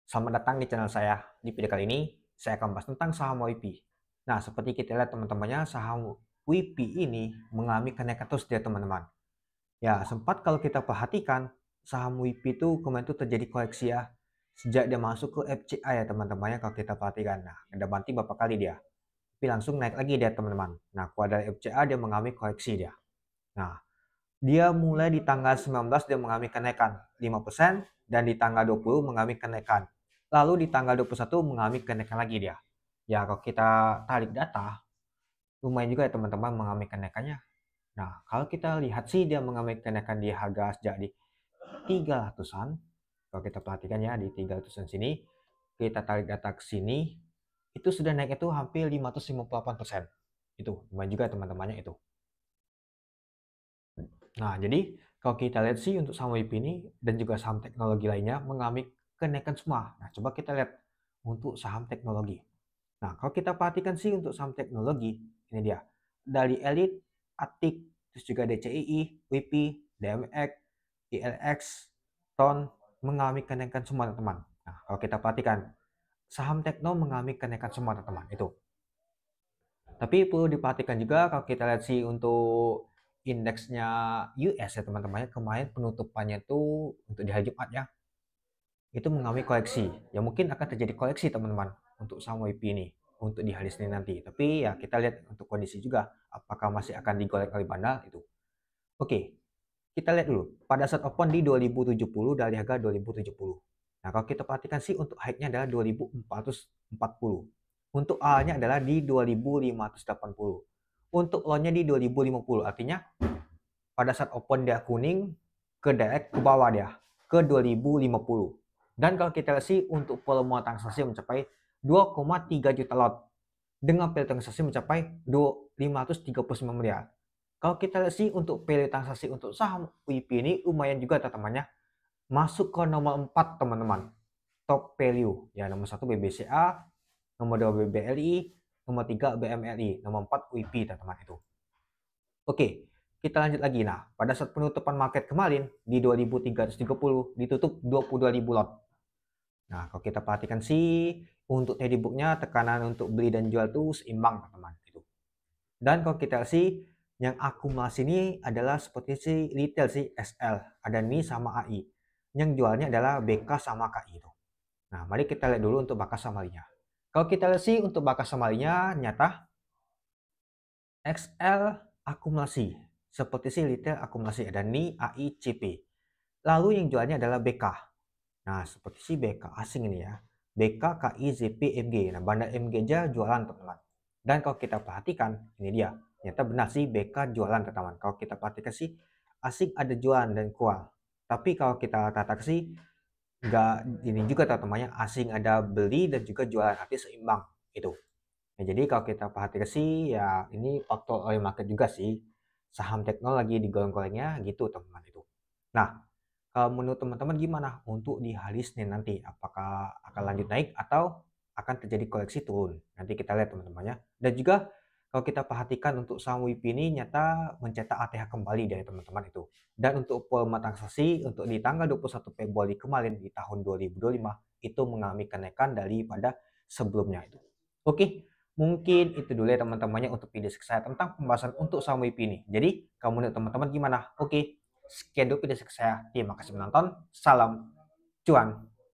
Selamat datang di channel saya. Di video kali ini, saya akan bahas tentang saham WIPI. Nah, seperti kita lihat teman-temannya, saham WIPI ini mengalami kenaikan terus dia teman-teman. Ya, sempat kalau kita perhatikan, saham WIPI itu kemarin itu terjadi koreksi ya. Sejak dia masuk ke FCA ya teman-temannya kalau kita perhatikan. Nah, ada banting berapa kali dia. Tapi langsung naik lagi dia teman-teman. Nah, keluar dari FCA dia mengalami koreksi dia. Nah, dia mulai di tanggal 19 dia mengalami kenaikan 5% dan di tanggal 20 mengalami kenaikan. Lalu di tanggal 21 mengalami kenaikan lagi dia. Ya kalau kita tarik data, lumayan juga ya teman-teman mengalami kenaikannya. Nah, kalau kita lihat sih dia mengalami kenaikan di harga sejak di 300-an. Kalau kita perhatikan ya di 300-an sini, kita tarik data ke sini, itu sudah naik itu hampir 558%. Itu lumayan juga teman-temannya itu. Nah, jadi kalau kita lihat sih untuk saham WIPI ini dan juga saham teknologi lainnya mengalami kenaikan semua. Nah, coba kita lihat untuk saham teknologi. Nah, kalau kita perhatikan sih untuk saham teknologi, ini dia. Dari Elite, Atik, terus juga DCII, WIPI, DMX, ILX, TON mengalami kenaikan semua, teman-teman. Nah, kalau kita perhatikan, saham tekno mengalami kenaikan semua, teman-teman. Itu. Tapi perlu diperhatikan juga kalau kita lihat sih untuk indeksnya US ya teman-teman, kemarin penutupannya itu untuk di hari Jumat ya, itu mengalami koreksi. Ya mungkin akan terjadi koreksi teman-teman untuk saham WIPI ini untuk di hari Senin nanti. Tapi ya kita lihat untuk kondisi juga apakah masih akan digoreng oleh bandar itu. Oke, kita lihat dulu. Pada saat open di 2070 dari harga 2070. Nah, kalau kita perhatikan sih untuk high-nya adalah 2440. Untuk A-nya adalah di 2580. Untuk low-nya di 2050. Artinya pada saat open dia kuning ke direct ke bawah dia ke 2050. Dan kalau kita lihat sih untuk volume transaksi mencapai 2,3 juta lot dengan value transaksi mencapai 539 miliar. Kalau kita lihat sih untuk value transaksi untuk saham WIPI ini lumayan juga teman-temannya, masuk ke nomor 4 teman-teman. Top value ya, nomor 1 BBCA, nomor 2 BBLI, nomor 3 BMLI, nomor 4 WIPI teman-teman itu. Oke, kita lanjut lagi. Nah, pada saat penutupan market kemarin di 2330 ditutup 22.000 lot. Nah, kalau kita perhatikan sih untuk tadi booknya tekanan untuk beli dan jual tuh seimbang teman-teman itu. Dan kalau kita sih yang akumulasi ini adalah seperti si retail sih SL, ada NI sama AI. Yang jualnya adalah BK sama KI itu. Nah, mari kita lihat dulu untuk bakas samarinya. Kalau kita lihat sih untuk bakas samarinya nyata XL akumulasi. Seperti si retail akumulasi ada NI, AI, CP. Lalu yang jualnya adalah BK. Nah, seperti si BK asing ini ya. BK, KI, ZP, MG. Nah, bandar MG aja jualan teman-teman. Dan kalau kita perhatikan, ini dia. Ternyata benar sih BK jualan teman-teman. Kalau kita perhatikan sih asing ada jualan dan kual. Tapi kalau kita tata sih nggak ini juga teman-temannya, asing ada beli dan juga jualan, arti seimbang itu. Ya, jadi kalau kita perhatikan sih ya ini faktor oil market juga sih. Saham teknologi digoreng-gorengnya gitu teman-teman itu. Nah, kalau menurut teman-teman gimana untuk di hari Senin nanti? Apakah akan lanjut naik atau akan terjadi koreksi turun? Nanti kita lihat teman-temannya. Dan juga kalau kita perhatikan untuk saham WIPI ini nyata mencetak ATH kembali dari teman-teman itu. Dan untuk volume transaksi untuk di tanggal 21 Februari kemarin di tahun 2025 itu mengalami kenaikan daripada sebelumnya itu. Oke, mungkin itu dulu ya teman-temannya untuk video saya tentang pembahasan untuk saham WIPI ini. Jadi, kamu menurut teman-teman gimana? Oke, sekian dulu video saya. Terima kasih menonton. Salam cuan.